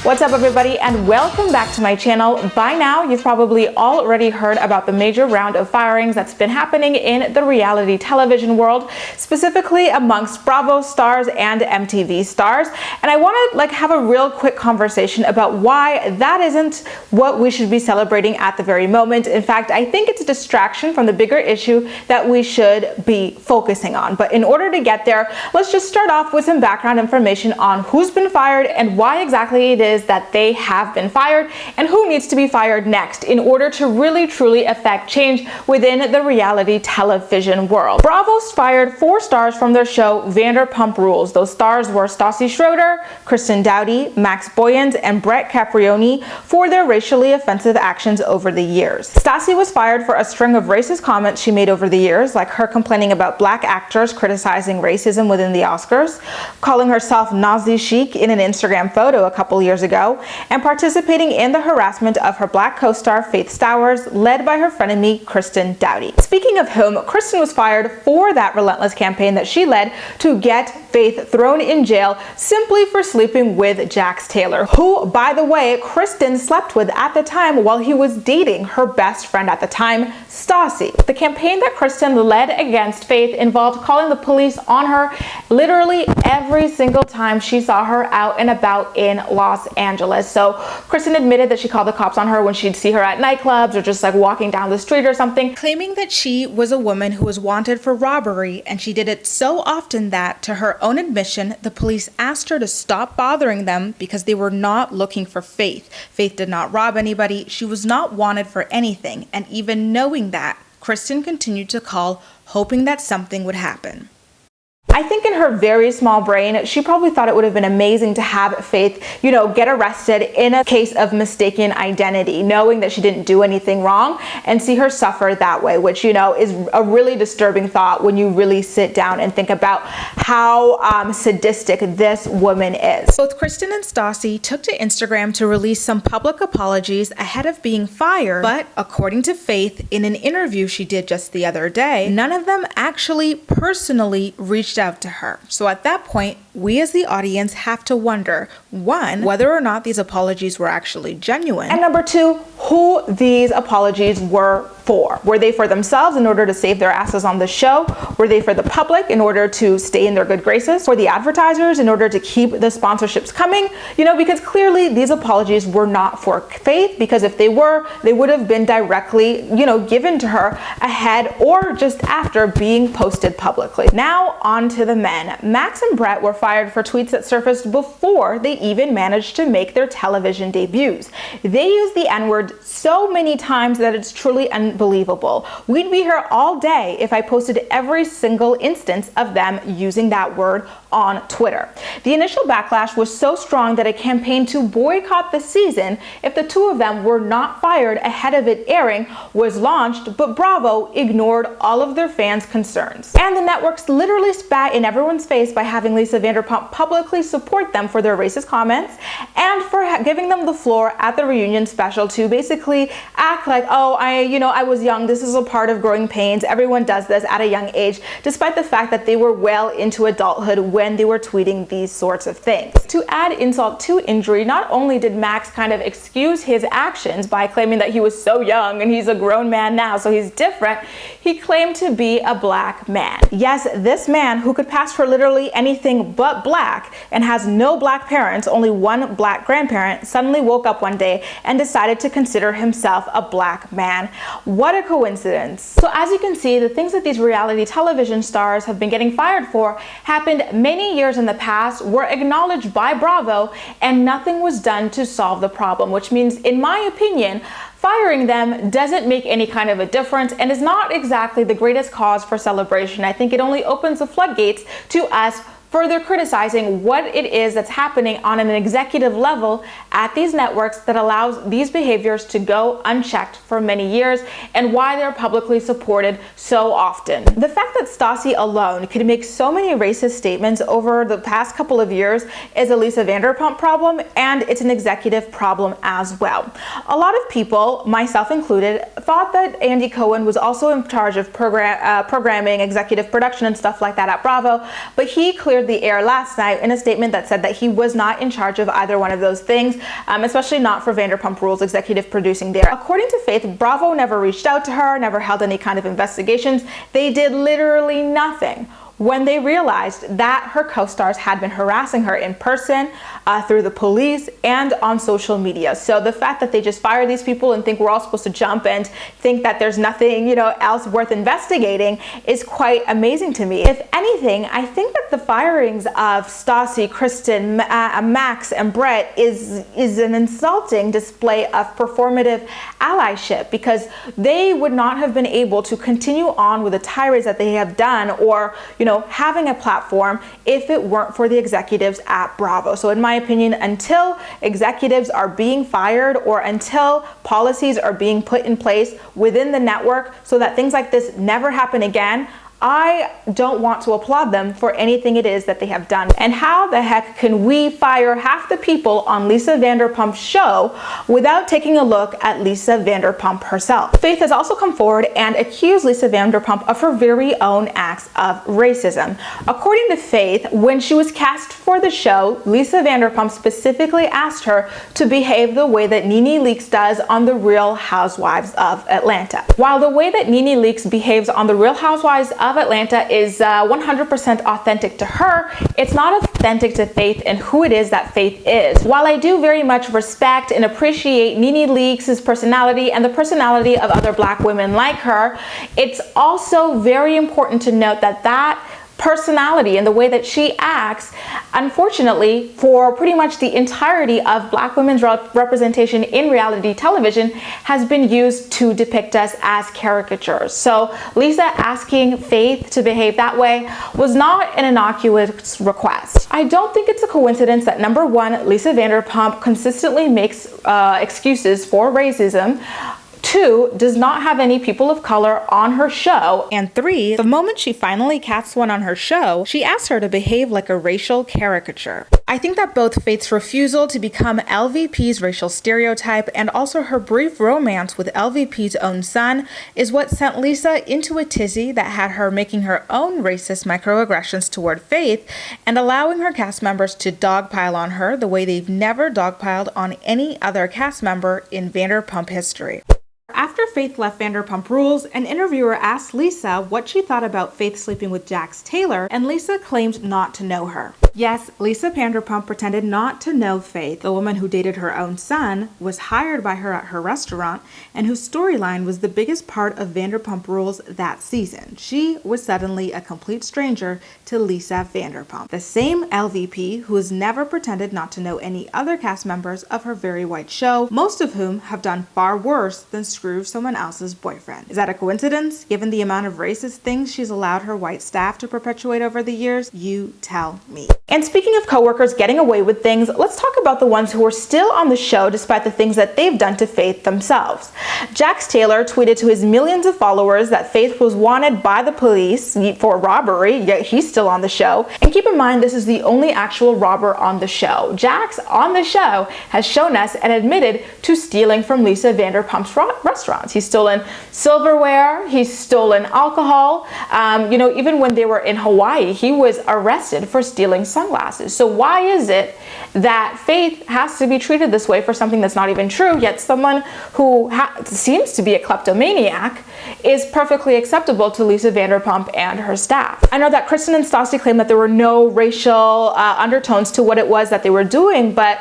What's up, everybody, and welcome back to my channel. By now, you've probably already heard about the major round of firings that's been happening in the reality television world, specifically amongst Bravo stars and MTV stars. And I want to have a real quick conversation about why that isn't what we should be celebrating at the very moment. In fact, I think it's a distraction from the bigger issue that we should be focusing on. But in order to get there, let's just start off with some background information on who's been fired and why exactly it is that they have been fired and who needs to be fired next in order to really truly affect change within the reality television world. Bravo's fired 4 stars from their show Vanderpump Rules. Those stars were Stassi Schroeder, Kristen Doute, Max Boyens, and Brett Capriani for their racially offensive actions over the years. Stassi was fired for a string of racist comments she made over the years, like her complaining about black actors criticizing racism within the Oscars, calling herself Nazi chic in an Instagram photo a couple years ago, and participating in the harassment of her black co-star Faith Stowers, led by her frenemy Kristen Doute. Speaking of whom, Kristen was fired for that relentless campaign that she led to get Faith thrown in jail simply for sleeping with Jax Taylor, who, by the way, Kristen slept with at the time while he was dating her best friend at the time, Stassi. The campaign that Kristen led against Faith involved calling the police on her literally every single time she saw her out and about in Los Angeles. So Kristen admitted that she called the cops on her when she'd see her at nightclubs or just walking down the street or something, claiming that she was a woman who was wanted for robbery, and she did it so often that, to her own admission, the police asked her to stop bothering them because they were not looking for Faith. Faith did not rob anybody. She was not wanted for anything. And even knowing that, Kristen continued to call, hoping that something would happen. I think in her very small brain, she probably thought it would have been amazing to have Faith, get arrested in a case of mistaken identity, knowing that she didn't do anything wrong, and see her suffer that way, which, is a really disturbing thought when you really sit down and think about how sadistic this woman is. Both Kristen and Stassi took to Instagram to release some public apologies ahead of being fired, but according to Faith, in an interview she did just the other day, none of them actually personally reached out to her. So at that point, we as the audience have to wonder, 1, whether or not these apologies were actually genuine, and number 2, who these apologies were for. Were they for themselves in order to save their asses on the show? Were they for the public in order to stay in their good graces? For the advertisers in order to keep the sponsorships coming? Because clearly these apologies were not for Faith, because if they were, they would have been directly, given to her ahead or just after being posted publicly. Now on to the men. Max and Brett were fired for tweets that surfaced before they even managed to make their television debuts. They used the N-word so many times that it's truly unbelievable. We'd be here all day if I posted every single instance of them using that word on Twitter. The initial backlash was so strong that a campaign to boycott the season if the 2 of them were not fired ahead of it airing was launched, but Bravo ignored all of their fans' concerns. And the networks literally spat in everyone's face by having Lisa Vanderpump publicly support them for their racist comments and for giving them the floor at the reunion special to basically act like, oh, I was young, this is a part of growing pains, everyone does this at a young age, despite the fact that they were well into adulthood when they were tweeting these sorts of things. To add insult to injury, not only did Max kind of excuse his actions by claiming that he was so young and he's a grown man now, so he's different, he claimed to be a black man. Yes, this man, who could pass for literally anything but black and has no black parents, only one black grandparent, suddenly woke up one day and decided to consider himself a black man. What a coincidence. So as you can see, the things that these reality television stars have been getting fired for happened many years in the past, were acknowledged by Bravo, and nothing was done to solve the problem, which means, in my opinion, firing them doesn't make any kind of a difference and is not exactly the greatest cause for celebration. I think it only opens the floodgates to us further criticizing what it is that's happening on an executive level at these networks that allows these behaviors to go unchecked for many years, and why they're publicly supported so often. The fact that Stassi alone could make so many racist statements over the past couple of years is a Lisa Vanderpump problem, and it's an executive problem as well. A lot of people, myself included, thought that Andy Cohen was also in charge of programming, executive production and stuff like that at Bravo, but he clearly cleared the air last night in a statement that said that he was not in charge of either one of those things, especially not for Vanderpump Rules executive producing there. According to Faith, Bravo never reached out to her, never held any kind of investigations. They did literally nothing when they realized that her co-stars had been harassing her in person, through the police, and on social media. So the fact that they just fire these people and think we're all supposed to jump and think that there's nothing, else worth investigating is quite amazing to me. If anything, I think that the firings of Stassi, Kristen, Max, and Brett is an insulting display of performative allyship, because they would not have been able to continue on with the tirades that they have done, or having a platform, if it weren't for the executives at Bravo. So in my opinion, until executives are being fired, or until policies are being put in place within the network so that things like this never happen again, I don't want to applaud them for anything it is that they have done. And how the heck can we fire half the people on Lisa Vanderpump's show without taking a look at Lisa Vanderpump herself? Faith has also come forward and accused Lisa Vanderpump of her very own acts of racism. According to Faith, when she was cast for the show, Lisa Vanderpump specifically asked her to behave the way that Nene Leakes does on The Real Housewives of Atlanta. While the way that Nene Leakes behaves on The Real Housewives of Atlanta is 100% authentic to her, it's not authentic to Faith and who it is that Faith is. While I do very much respect and appreciate Nene Leakes' personality and the personality of other Black women like her, it's also very important to note that that personality and the way that she acts, unfortunately, for pretty much the entirety of Black women's representation in reality television, has been used to depict us as caricatures. So Lisa asking Faith to behave that way was not an innocuous request. I don't think it's a coincidence that, number one, Lisa Vanderpump consistently makes excuses for racism. 2, does not have any people of color on her show. And 3, the moment she finally casts one on her show, she asks her to behave like a racial caricature. I think that both Faith's refusal to become LVP's racial stereotype and also her brief romance with LVP's own son is what sent Lisa into a tizzy that had her making her own racist microaggressions toward Faith and allowing her cast members to dogpile on her the way they've never dogpiled on any other cast member in Vanderpump history. After Faith left Vanderpump Rules, an interviewer asked Lisa what she thought about Faith sleeping with Jax Taylor, and Lisa claimed not to know her. Yes, Lisa Vanderpump pretended not to know Faith, the woman who dated her own son, was hired by her at her restaurant, and whose storyline was the biggest part of Vanderpump Rules that season. She was suddenly a complete stranger to Lisa Vanderpump, the same LVP who has never pretended not to know any other cast members of her very white show, most of whom have done far worse than screw someone else's boyfriend. Is that a coincidence, given the amount of racist things she's allowed her white staff to perpetuate over the years? You tell me. And speaking of coworkers getting away with things, let's talk about the ones who are still on the show despite the things that they've done to Faith themselves. Jax Taylor tweeted to his millions of followers that Faith was wanted by the police for robbery, yet he's still on the show. And keep in mind, this is the only actual robber on the show. Jax on the show has shown us and admitted to stealing from Lisa Vanderpump's restaurants. He's stolen silverware, he's stolen alcohol. Even when they were in Hawaii, he was arrested for stealing sunglasses. So why is it that Faith has to be treated this way for something that's not even true, yet someone who seems to be a kleptomaniac is perfectly acceptable to Lisa Vanderpump and her staff? I know that Kristen and Stassi claim that there were no racial undertones to what it was that they were doing, but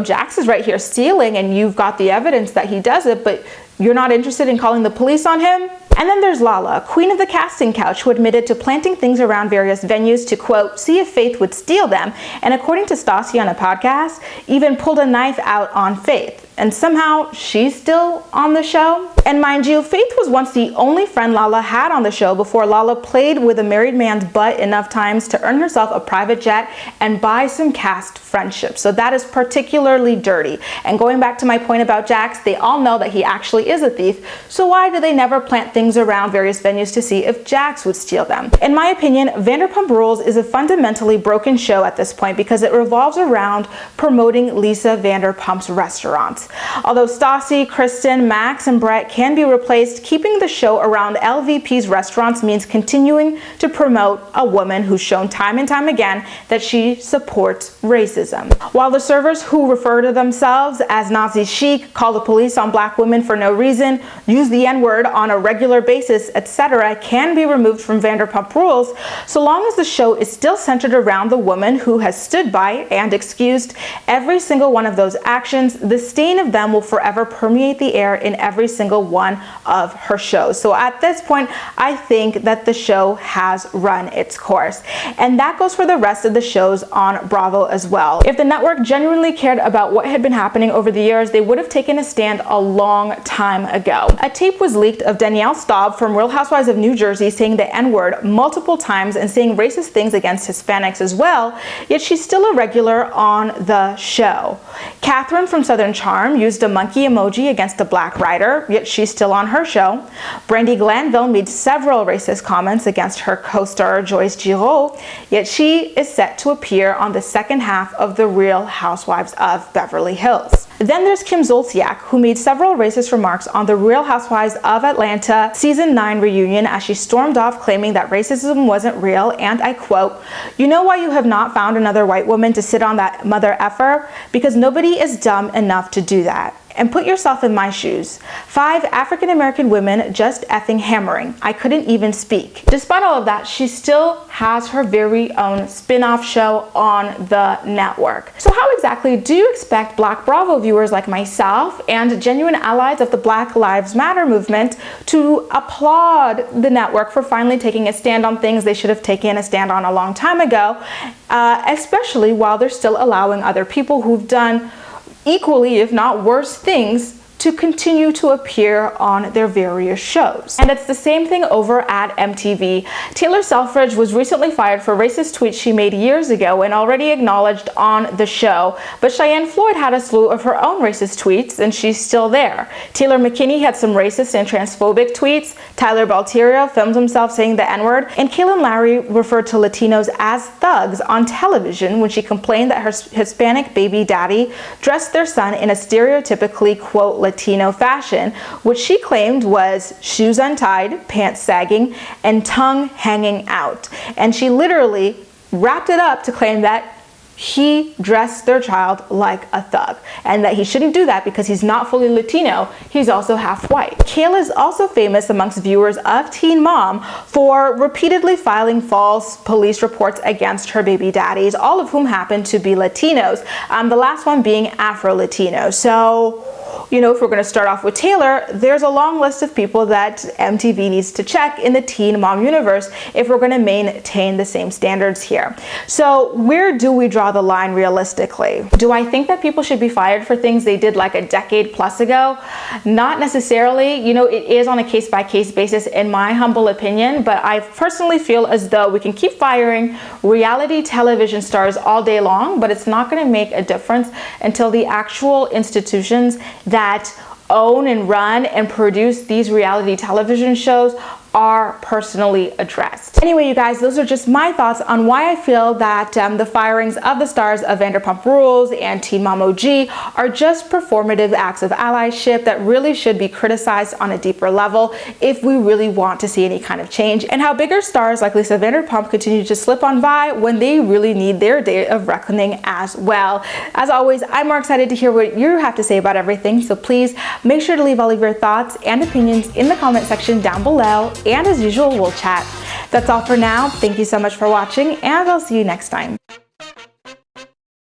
Jax is right here stealing and you've got the evidence that he does it, but you're not interested in calling the police on him? And then there's Lala, queen of the casting couch, who admitted to planting things around various venues to, quote, see if Faith would steal them, and according to Stassi on a podcast, even pulled a knife out on Faith. And somehow she's still on the show. And mind you, Faith was once the only friend Lala had on the show before Lala played with a married man's butt enough times to earn herself a private jet and buy some cast friendships. So that is particularly dirty. And going back to my point about Jax, they all know that he actually is a thief. So why do they never plant things around various venues to see if Jax would steal them? In my opinion, Vanderpump Rules is a fundamentally broken show at this point because it revolves around promoting Lisa Vanderpump's restaurants. restaurants. Although Stassi, Kristen, Max, and Brett can be replaced, keeping the show around LVP's restaurants means continuing to promote a woman who's shown time and time again that she supports racism. While the servers who refer to themselves as Nazi chic, call the police on black women for no reason, use the N-word on a regular basis, etc., can be removed from Vanderpump Rules, so long as the show is still centered around the woman who has stood by and excused every single one of those actions. The stain of them will forever permeate the air in every single one of her shows. So at this point, I think that the show has run its course. And that goes for the rest of the shows on Bravo as well. If the network genuinely cared about what had been happening over the years, they would have taken a stand a long time ago. A tape was leaked of Danielle Staub from Real Housewives of New Jersey saying the N-word multiple times and saying racist things against Hispanics as well, yet she's still a regular on the show. Catherine from Southern Charm used a monkey emoji against a black writer, yet she's still on her show. Brandi Glanville made several racist comments against her co-star Joyce Giraud, yet she is set to appear on the second half of The Real Housewives of Beverly Hills. Then there's Kim Zolciak, who made several racist remarks on The Real Housewives of Atlanta Season 9 reunion as she stormed off claiming that racism wasn't real, and I quote, "You know why you have not found another white woman to sit on that mother effer? Because nobody is dumb enough to do that. And put yourself in my shoes. 5 African-American women just effing hammering. I couldn't even speak." Despite all of that, she still has her very own spin-off show on the network. So how exactly do you expect Black Bravo viewers like myself and genuine allies of the Black Lives Matter movement to applaud the network for finally taking a stand on things they should have taken a stand on a long time ago, especially while they're still allowing other people who've done equally, if not worse things, to continue to appear on their various shows? And it's the same thing over at MTV. Taylor Selffridge was recently fired for racist tweets she made years ago and already acknowledged on the show, but Cheyenne Floyd had a slew of her own racist tweets and she's still there. Taylor McKinney had some racist and transphobic tweets, Tyler Balterio filmed himself saying the N-word, and Kaylin Lowry referred to Latinos as thugs on television when she complained that her Hispanic baby daddy dressed their son in a stereotypically, quote, Latino fashion, which she claimed was shoes untied, pants sagging, and tongue hanging out. And she literally wrapped it up to claim that he dressed their child like a thug and that he shouldn't do that because he's not fully Latino, he's also half white. Kayla is also famous amongst viewers of Teen Mom for repeatedly filing false police reports against her baby daddies, all of whom happen to be Latinos, the last one being Afro-Latino. So, you know, if we're going to start off with Taylor, there's a long list of people that MTV needs to check in the Teen Mom universe if we're going to maintain the same standards here. So where do we draw the line realistically? Do I think that people should be fired for things they did like a decade plus ago? Not necessarily. You know, it is on a case-by-case basis in my humble opinion, but I personally feel as though we can keep firing reality television stars all day long, but it's not going to make a difference until the actual institutions that own and run and produce these reality television shows are personally addressed. Anyway, you guys, those are just my thoughts on why I feel that the firings of the stars of Vanderpump Rules and Teen Mom OG are just performative acts of allyship that really should be criticized on a deeper level if we really want to see any kind of change, and how bigger stars like Lisa Vanderpump continue to slip on by when they really need their day of reckoning as well. As always, I'm more excited to hear what you have to say about everything, so please make sure to leave all of your thoughts and opinions in the comment section down below. And as usual, we'll chat. That's all for now. Thank you so much for watching, and I'll see you next time.